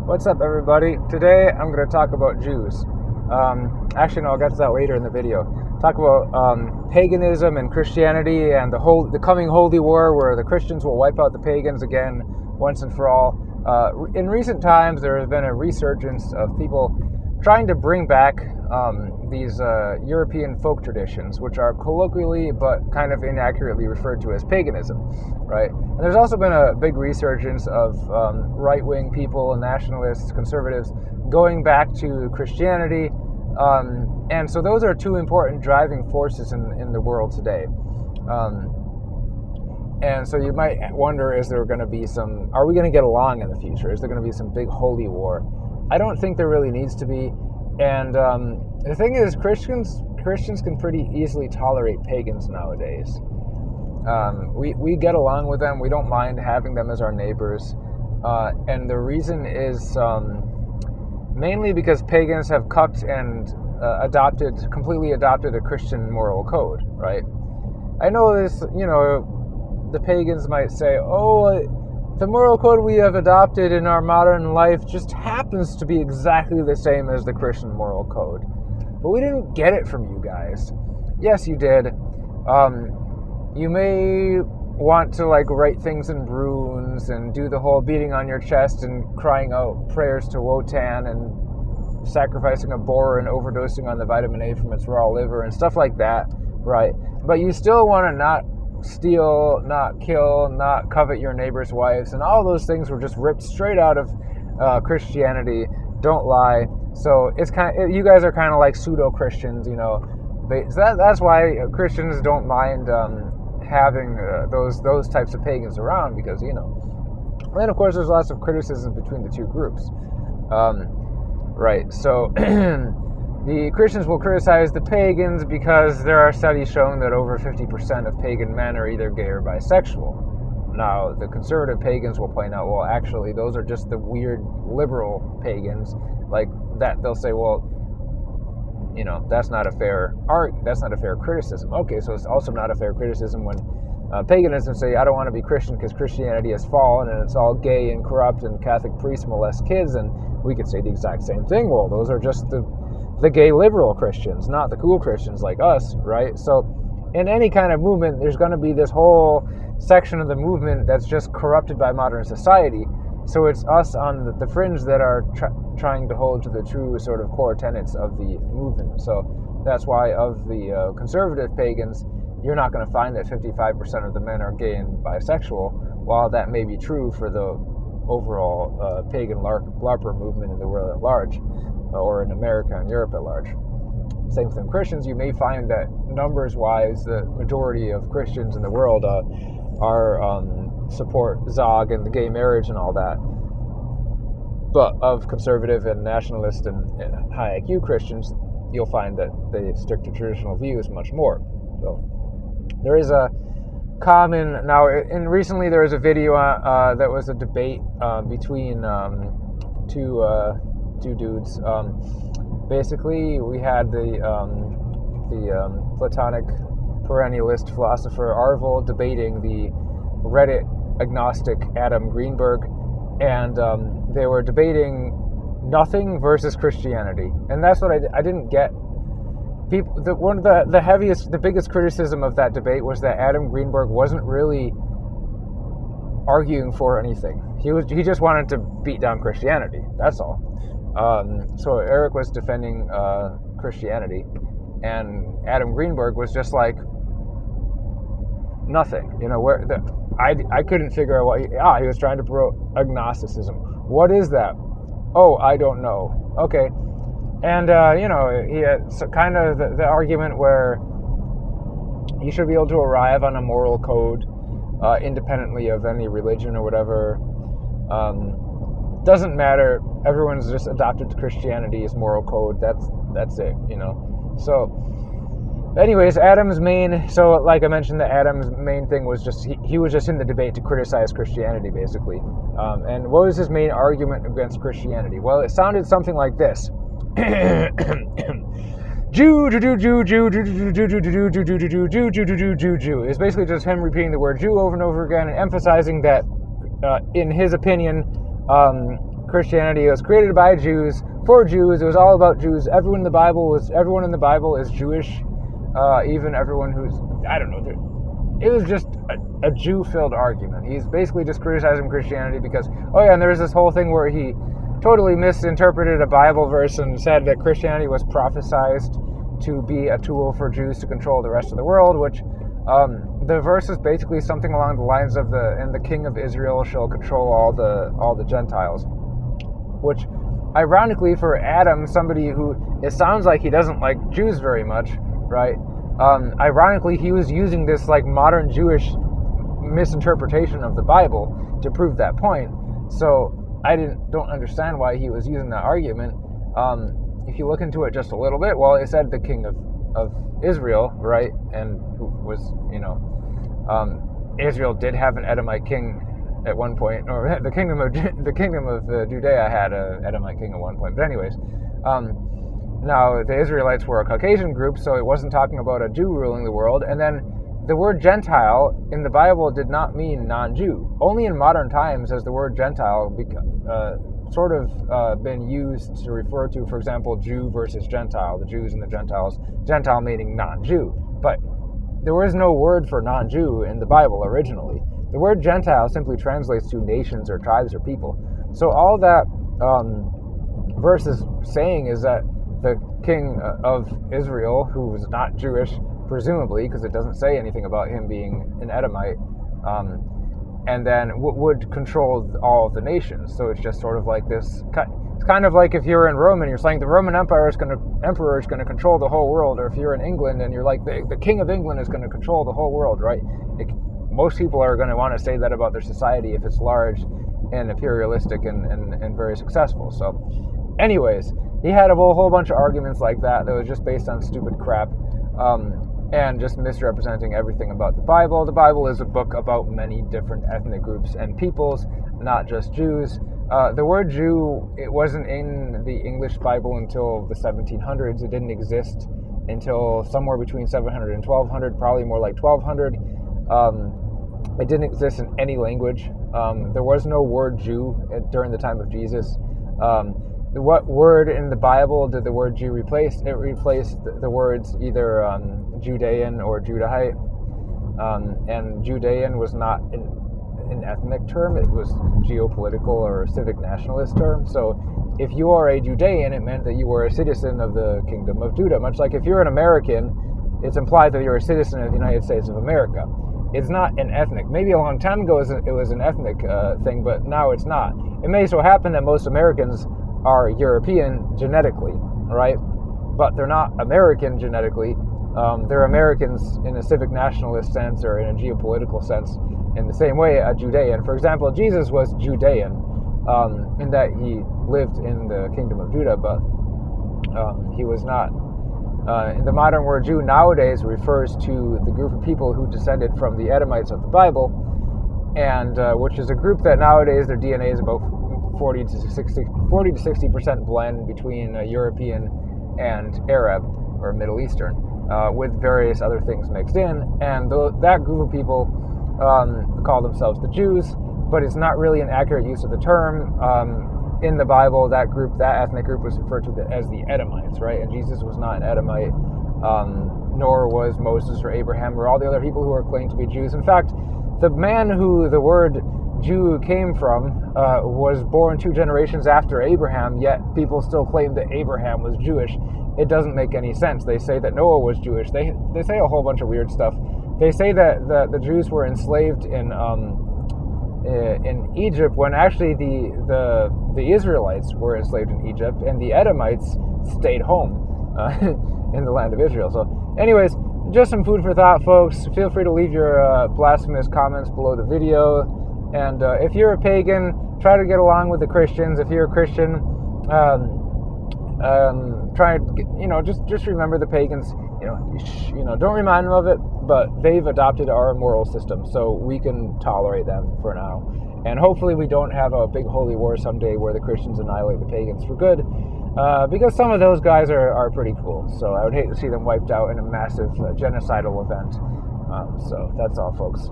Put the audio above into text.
What's up, everybody? Today I'm going to talk about Jews. Actually, no, I'll get to that later in the video. Talk about paganism and Christianity and the coming Holy War, where the Christians will wipe out the pagans again, once and for all. In recent times, there has been a resurgence of people trying to bring back these European folk traditions, which are colloquially but kind of inaccurately referred to as paganism, right? And there's also been a big resurgence of right-wing people, nationalists, conservatives, going back to Christianity. And so those are two important driving forces in the world today. And so you might wonder, are we going to get along in the future? Is there going to be some big holy war? I don't think there really needs to be. And the thing is, Christians can pretty easily tolerate pagans nowadays. We get along with them. We don't mind having them as our neighbors. And the reason is mainly because pagans have cucked and completely adopted a Christian moral code, right? I know this, the pagans might say, the moral code we have adopted in our modern life just happens to be exactly the same as the Christian moral code. But we didn't get it from you guys. Yes, you did. You may want to write things in runes and do the whole beating on your chest and crying out prayers to Wotan and sacrificing a boar and overdosing on the vitamin A from its raw liver and stuff like that, right? But you still want to not steal, not kill, not covet your neighbor's wives, and all those things were just ripped straight out of Christianity. Don't lie. So it's you guys are kind of like pseudo-Christians, So that's why Christians don't mind having those types of pagans around, because And then of course there's lots of criticism between the two groups, right? So the Christians will criticize the pagans because there are studies showing that over 50% of pagan men are either gay or bisexual. Now, the conservative pagans will point out, well, actually, those are just the weird liberal pagans. Like that, they'll say, well, that's not a fair criticism. Okay, so it's also not a fair criticism when paganism say, I don't want to be Christian because Christianity has fallen and it's all gay and corrupt and Catholic priests molest kids, and we could say the exact same thing. Well, those are just the gay liberal Christians, not the cool Christians like us, right? So in any kind of movement, there's going to be this whole section of the movement that's just corrupted by modern society. So it's us on the fringe that are trying to hold to the true sort of core tenets of the movement. So that's why of the conservative pagans, you're not going to find that 55% of the men are gay and bisexual, while that may be true for the overall pagan LARPer movement in the world at large, or in America and Europe at large. Same with Christians. You may find that numbers-wise, the majority of Christians in the world support Zog and the gay marriage and all that. But of conservative and nationalist and high IQ Christians, you'll find that they stick to traditional views much more. So there is a common recently there was a video that was a debate between two dudes. Basically, we had the Platonic perennialist philosopher Aarvoll debating the Reddit agnostic Adam Greenberg, and they were debating nothing versus Christianity, and that's what I didn't get. One of the biggest criticism of that debate was that Adam Greenberg wasn't really arguing for anything. He just wanted to beat down Christianity. That's all. So Eric was defending Christianity, and Adam Greenberg was just like nothing. I couldn't figure out what he was trying to promote agnosticism. What is that? Oh, I don't know. Okay. And, he had kind of the argument where you should be able to arrive on a moral code independently of any religion or whatever. Doesn't matter. Everyone's just adopted to Christianity as moral code. That's it, So, anyways, like I mentioned, Adam's main thing was just, he was just in the debate to criticize Christianity, basically. And what was his main argument against Christianity? Well, it sounded something like this. Jew. It's basically just him repeating the word Jew over and over again and emphasizing that, in his opinion, Christianity. It was created by Jews for Jews. It was all about Jews. Everyone in the Bible is Jewish. Even everyone who's, I don't know. It was just a Jew-filled argument. He's basically just criticizing Christianity because, oh yeah, and there's this whole thing where he totally misinterpreted a Bible verse and said that Christianity was prophesized to be a tool for Jews to control the rest of the world, which the verse is basically something along the lines of and the king of Israel shall control all the Gentiles, which ironically for Adam, somebody who, it sounds like he doesn't like Jews very much, right? Ironically, he was using this like modern Jewish misinterpretation of the Bible to prove that point. So I don't understand why he was using that argument. If you look into it just a little bit, well, it said the king of Israel, right? And who was, Israel did have an Edomite king at one point, or the kingdom of Judea had an Edomite king at one point. But anyways, now the Israelites were a Caucasian group, so it wasn't talking about a Jew ruling the world. And then the word Gentile in the Bible did not mean non-Jew. Only in modern times has the word Gentile been used to refer to, for example, Jew versus Gentile, the Jews and the Gentiles, Gentile meaning non-Jew. But there was no word for non-Jew in the Bible originally. The word Gentile simply translates to nations or tribes or people. So all that verse is saying is that the king of Israel, who was not Jewish, presumably, because it doesn't say anything about him being an Edomite, and then would control all of the nations. So it's just sort of like this. It's kind of like if you're in Rome and you're saying the Roman emperor is going to control the whole world, or if you're in England and you're like the king of England is going to control the whole world, right? Most people are going to want to say that about their society if it's large and imperialistic and very successful. So, anyways, he had a whole bunch of arguments like that was just based on stupid crap. And just misrepresenting everything about the Bible. The Bible is a book about many different ethnic groups and peoples, not just Jews. The word Jew, it wasn't in the English Bible until the 1700s. It didn't exist until somewhere between 700 and 1200, probably more like 1200. It didn't exist in any language. There was no word Jew during the time of Jesus. What word in the Bible did the word Jew replace? It replaced the words either Judean or Judahite. And Judean was not an ethnic term, it was geopolitical or civic nationalist term. So if you are a Judean, it meant that you were a citizen of the Kingdom of Judah. Much like if you're an American, it's implied that you're a citizen of the United States of America. It's not an ethnic. Maybe a long time ago it was an ethnic thing, but now it's not. It may so happen that most Americans are European genetically, right? But they're not American genetically. They're Americans in a civic nationalist sense or in a geopolitical sense. In the same way, a Judean. For example, Jesus was Judean in that he lived in the Kingdom of Judah, but he was not. The modern word Jew nowadays refers to the group of people who descended from the Edomites of the Bible, and which is a group that nowadays their DNA is about 40 to 60% blend between European and Arab or Middle Eastern, with various other things mixed in. And that group of people call themselves the Jews, but it's not really an accurate use of the term. In the Bible, that ethnic group was referred to as the Edomites, right? And Jesus was not an Edomite, nor was Moses or Abraham or all the other people who are claimed to be Jews. In fact, the man who the word Jew came from was born 2 generations after Abraham, yet people still claim that Abraham was Jewish. It doesn't make any sense. They say that Noah was Jewish. They say a whole bunch of weird stuff. They say that the Jews were enslaved in Egypt, when actually the Israelites were enslaved in Egypt, and the Edomites stayed home in the land of Israel. So anyways, just some food for thought, folks. Feel free to leave your blasphemous comments below the video. And if you're a pagan, try to get along with the Christians. If you're a Christian, try to just remember the pagans. Don't remind them of it, but they've adopted our moral system, so we can tolerate them for now. And hopefully we don't have a big holy war someday where the Christians annihilate the pagans for good, because some of those guys are pretty cool. So I would hate to see them wiped out in a massive genocidal event. So that's all, folks.